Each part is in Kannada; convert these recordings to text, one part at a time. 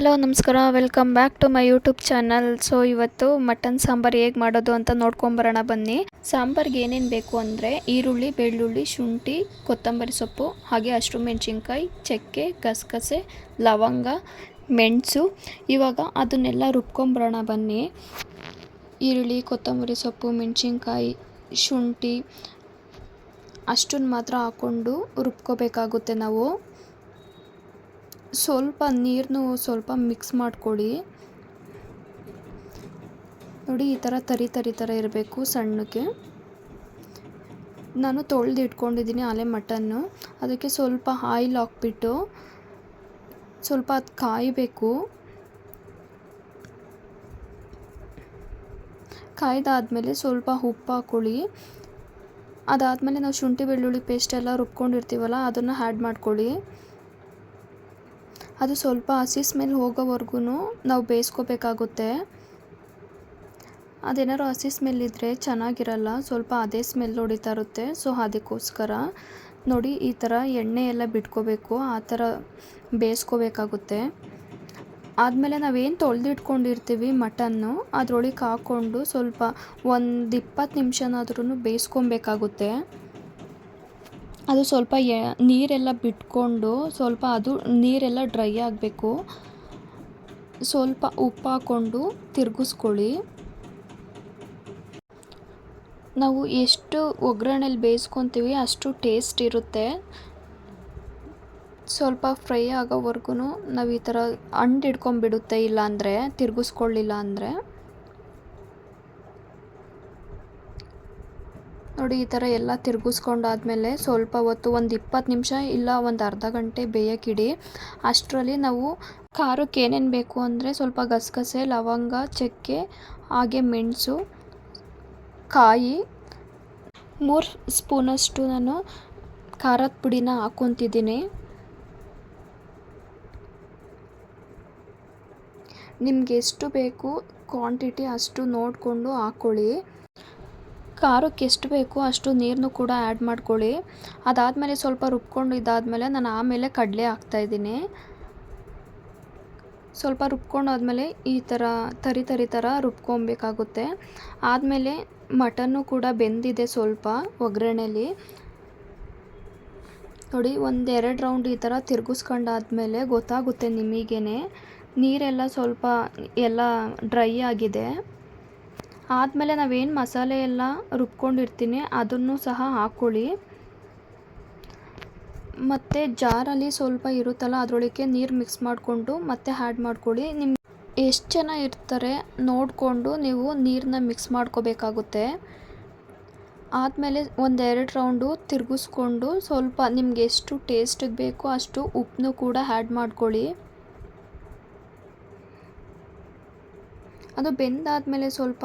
ಹಲೋ ನಮಸ್ಕಾರ, welcome back to my YouTube channel. So ಇವತ್ತು ಮಟನ್ ಸಾಂಬಾರು ಹೇಗೆ ಮಾಡೋದು ಅಂತ ನೋಡ್ಕೊಂಬರೋಣ ಬನ್ನಿ. ಸಾಂಬಾರ್ಗೆ ಏನೇನು ಬೇಕು ಅಂದರೆ ಈರುಳ್ಳಿ, ಬೆಳ್ಳುಳ್ಳಿ, ಶುಂಠಿ, ಕೊತ್ತಂಬರಿ ಸೊಪ್ಪು, ಹಾಗೆ ಹಸಿಮೆಣಸಿನ್ಕಾಯಿ, ಚಕ್ಕೆ, ಗಸಗಸೆ, ಲವಂಗ, ಮೆಣಸು. ಇವಾಗ ಅದನ್ನೆಲ್ಲ ರುಬ್ಕೊಂಬರೋಣ ಬನ್ನಿ. ಈರುಳ್ಳಿ, ಕೊತ್ತಂಬರಿ ಸೊಪ್ಪು, ಮೆಣಸಿನ್ಕಾಯಿ, ಶುಂಠಿ ಅಷ್ಟನ್ನು ಮಾತ್ರ ಹಾಕ್ಕೊಂಡು ರುಬ್ಕೋಬೇಕಾಗುತ್ತೆ ನಾವು. ಸ್ವಲ್ಪ ನೀರನ್ನು ಸ್ವಲ್ಪ ಮಿಕ್ಸ್ ಮಾಡ್ಕೊಳ್ಳಿ. ನೋಡಿ, ಈ ಥರ ತರಿ ಇರಬೇಕು ಸಣ್ಣಕ್ಕೆ. ನಾನು ತೊಳೆದು ಇಟ್ಕೊಂಡಿದ್ದೀನಿ ಆಲೆ ಮಟನ್ನು. ಅದಕ್ಕೆ ಸ್ವಲ್ಪ ಆಯಿಲ್ ಹಾಕ್ಬಿಟ್ಟು ಸ್ವಲ್ಪ ಅದು ಕಾಯಬೇಕು. ಕಾಯ್ದಾದ್ಮೇಲೆ ಸ್ವಲ್ಪ ಉಪ್ಪು ಹಾಕ್ಕೊಳ್ಳಿ. ಅದಾದಮೇಲೆ ನಾವು ಶುಂಠಿ ಬೆಳ್ಳುಳ್ಳಿ ಪೇಸ್ಟ್ ಎಲ್ಲ ರುಬ್ಕೊಂಡಿರ್ತೀವಲ್ಲ ಅದನ್ನು ಆ್ಯಡ್ ಮಾಡ್ಕೊಳ್ಳಿ. ಅದು ಸ್ವಲ್ಪ ಹಸಿ ಸ್ಮೆಲ್ ಹೋಗೋವರೆಗೂ ನಾವು ಬೇಯಿಸ್ಕೋಬೇಕಾಗುತ್ತೆ. ಅದೇನಾದ್ರು ಹಸಿ ಸ್ಮೆಲ್ ಇದ್ದರೆ ಚೆನ್ನಾಗಿರಲ್ಲ, ಸ್ವಲ್ಪ ಅದೇ ಸ್ಮೆಲ್ ಹೊಡಿತಾ ಇರುತ್ತೆ. ಸೊ ಅದಕ್ಕೋಸ್ಕರ ನೋಡಿ, ಈ ಥರ ಎಣ್ಣೆ ಎಲ್ಲ ಬಿಟ್ಕೋಬೇಕು, ಆ ಥರ ಬೇಯಿಸ್ಕೋಬೇಕಾಗುತ್ತೆ. ಆದಮೇಲೆ ನಾವೇನು ತೊಳೆದಿಟ್ಕೊಂಡಿರ್ತೀವಿ ಮಟನ್ನು, ಅದರೊಳಗೆ ಹಾಕ್ಕೊಂಡು ಸ್ವಲ್ಪ ಒಂದು 20 ನಿಮಿಷನಾದ್ರೂ ಬೇಯಿಸ್ಕೊಬೇಕಾಗುತ್ತೆ. ಅದು ಸ್ವಲ್ಪ ನೀರೆಲ್ಲ ಬಿಟ್ಕೊಂಡು ಸ್ವಲ್ಪ ಅದು ನೀರೆಲ್ಲ ಡ್ರೈ ಆಗಬೇಕು. ಸ್ವಲ್ಪ ಉಪ್ಪು ಹಾಕ್ಕೊಂಡು ತಿರುಗಿಸ್ಕೊಳ್ಳಿ. ನಾವು ಎಷ್ಟು ಒಗ್ಗರಣೆಲಿ ಬೇಯಿಸ್ಕೊತೀವಿ ಅಷ್ಟು ಟೇಸ್ಟ್ ಇರುತ್ತೆ. ಸ್ವಲ್ಪ ಫ್ರೈ ಆಗೋವರೆಗೂ ನಾವು ಈ ಥರ ಅಂಡು ಹಿಡ್ಕೊಂಬಿಡುತ್ತೆ, ಇಲ್ಲಾಂದರೆ ತಿರುಗಿಸ್ಕೊಳ್ಳಿಲ್ಲ ಅಂದರೆ. ನೋಡಿ, ಈ ಥರ ಎಲ್ಲ ತಿರುಗಿಸ್ಕೊಂಡಾದ್ಮೇಲೆ ಸ್ವಲ್ಪ ಹೊತ್ತು ಒಂದು 20 ನಿಮಿಷ ಇಲ್ಲ ಒಂದು ಅರ್ಧ ಗಂಟೆ ಬೇಯಕ್ಕಿಡಿ. ಅಷ್ಟರಲ್ಲಿ ನಾವು ಖಾರಕ್ಕೆ ಏನೇನು ಬೇಕು ಅಂದರೆ ಸ್ವಲ್ಪ ಗಸಗಸೆ, ಲವಂಗ, ಚಕ್ಕೆ, ಹಾಗೆ ಮೆಣಸು, ಕಾಯಿ, 3 ಸ್ಪೂನಷ್ಟು ನಾನು ಖಾರದ ಪುಡಿನ ಹಾಕ್ಕೊತಿದ್ದೀನಿ. ನಿಮ್ಗೆ ಎಷ್ಟು ಬೇಕು ಕ್ವಾಂಟಿಟಿ ಅಷ್ಟು ನೋಡಿಕೊಂಡು ಹಾಕ್ಕೊಳ್ಳಿ. ಖಾರಕ್ಕೆ ಎಷ್ಟು ಬೇಕು ಅಷ್ಟು ನೀರನ್ನು ಕೂಡ ಆ್ಯಡ್ ಮಾಡ್ಕೊಳ್ಳಿ. ಅದಾದಮೇಲೆ ಸ್ವಲ್ಪ ರುಬ್ಕೊಂಡು ಇದಾದಮೇಲೆ ನಾನು ಆಮೇಲೆ ಕಡಲೆ ಹಾಕ್ತಾಯಿದ್ದೀನಿ. ಸ್ವಲ್ಪ ರುಬ್ಕೊಂಡಾದ್ಮೇಲೆ ಈ ಥರ ತರಿ ಥರ ರುಬ್ಕೊಬೇಕಾಗುತ್ತೆ. ಆದಮೇಲೆ ಮಟನ್ನು ಕೂಡ ಬೆಂದಿದೆ ಸ್ವಲ್ಪ ಒಗ್ಗರಣೆಲಿ. ನೋಡಿ, 1-2 ರೌಂಡ್ ಈ ಥರ ತಿರುಗಿಸ್ಕೊಂಡಾದ್ಮೇಲೆ ಗೊತ್ತಾಗುತ್ತೆ ನಿಮಗೇನೆ, ನೀರೆಲ್ಲ ಸ್ವಲ್ಪ ಎಲ್ಲ ಡ್ರೈ ಆಗಿದೆ. ಆದಮೇಲೆ ನಾವೇನು ಮಸಾಲೆ ಎಲ್ಲ ರುಬ್ಕೊಂಡಿರ್ತೀನಿ ಅದನ್ನು ಸಹ ಹಾಕ್ಕೊಳ್ಳಿ. ಮತ್ತು ಜಾರಲ್ಲಿ ಸ್ವಲ್ಪ ಇರುತ್ತಲ್ಲ ಅದರೊಳಗೆ ನೀರು ಮಿಕ್ಸ್ ಮಾಡಿಕೊಂಡು ಮತ್ತೆ ಆ್ಯಡ್ ಮಾಡ್ಕೊಳ್ಳಿ. ನಿಮ್ಗೆ ಎಷ್ಟು ಜನ ಇರ್ತಾರೆ ನೋಡಿಕೊಂಡು ನೀವು ನೀರನ್ನ ಮಿಕ್ಸ್ ಮಾಡ್ಕೋಬೇಕಾಗುತ್ತೆ. ಆದಮೇಲೆ 1-2 ರೌಂಡು ತಿರುಗಿಸ್ಕೊಂಡು ಸ್ವಲ್ಪ ನಿಮ್ಗೆ ಎಷ್ಟು ಟೇಸ್ಟಿಗೆ ಬೇಕೋ ಅಷ್ಟು ಉಪ್ಪನ್ನು ಕೂಡ ಆ್ಯಡ್ ಮಾಡ್ಕೊಳ್ಳಿ. ಅದು ಬೆಂದಾದಮೇಲೆ ಸ್ವಲ್ಪ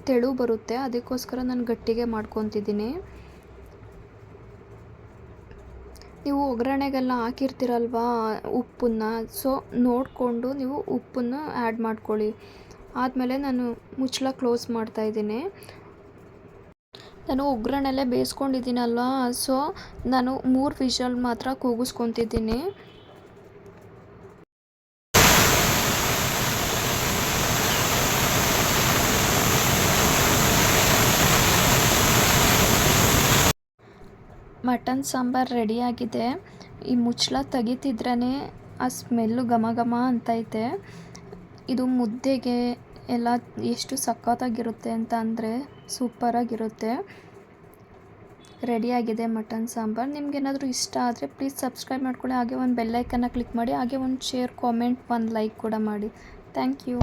ತೆಳು ಬರುತ್ತೆ, ಅದಕ್ಕೋಸ್ಕರ ನಾನು ಗಟ್ಟಿಗೆ ಮಾಡ್ಕೊತಿದ್ದೀನಿ. ನೀವು ಒಗ್ಗರಣೆಗೆಲ್ಲ ಹಾಕಿರ್ತೀರಲ್ವ ಉಪ್ಪನ್ನು, ಸೊ ನೋಡಿಕೊಂಡು ನೀವು ಉಪ್ಪನ್ನು ಆ್ಯಡ್ ಮಾಡ್ಕೊಳ್ಳಿ. ಆದಮೇಲೆ ನಾನು ಮುಚ್ಚಳ ಕ್ಲೋಸ್ ಮಾಡ್ತಾಯಿದ್ದೀನಿ. ನಾನು ಒಗ್ಗರಣೆಲ್ಲೇ ಬೇಯಿಸ್ಕೊಂಡಿದ್ದೀನಲ್ವ, ಸೊ ನಾನು 3 ವಿಷಲ್ ಮಾತ್ರ ಕೂಗಿಸ್ಕೊತಿದ್ದೀನಿ. ಮಟನ್ ಸಾಂಬಾರು ರೆಡಿಯಾಗಿದೆ. ಈ ಮುಚ್ಚಳ ತೆಗಿತಿದ್ರೇ ಆ ಸ್ಮೆಲ್ಲು ಘಮ ಅಂತೈತೆ. ಇದು ಮುದ್ದೆಗೆ ಎಲ್ಲ ಎಷ್ಟು ಸಖತ್ತಾಗಿರುತ್ತೆ ಅಂತ ಅಂದರೆ ಸೂಪರಾಗಿರುತ್ತೆ. ರೆಡಿಯಾಗಿದೆ ಮಟನ್ ಸಾಂಬಾರು. ನಿಮ್ಗೇನಾದರೂ ಇಷ್ಟ ಆದರೆ ಪ್ಲೀಸ್ ಸಬ್ಸ್ಕ್ರೈಬ್ ಮಾಡ್ಕೊಳ್ಳಿ, ಹಾಗೆ ಒಂದು ಬೆಲ್ಲೈಕನ್ನ ಕ್ಲಿಕ್ ಮಾಡಿ, ಹಾಗೆ ಒಂದು ಶೇರ್, ಕಾಮೆಂಟ್, ಒಂದು ಲೈಕ್ ಕೂಡ ಮಾಡಿ. Thank you.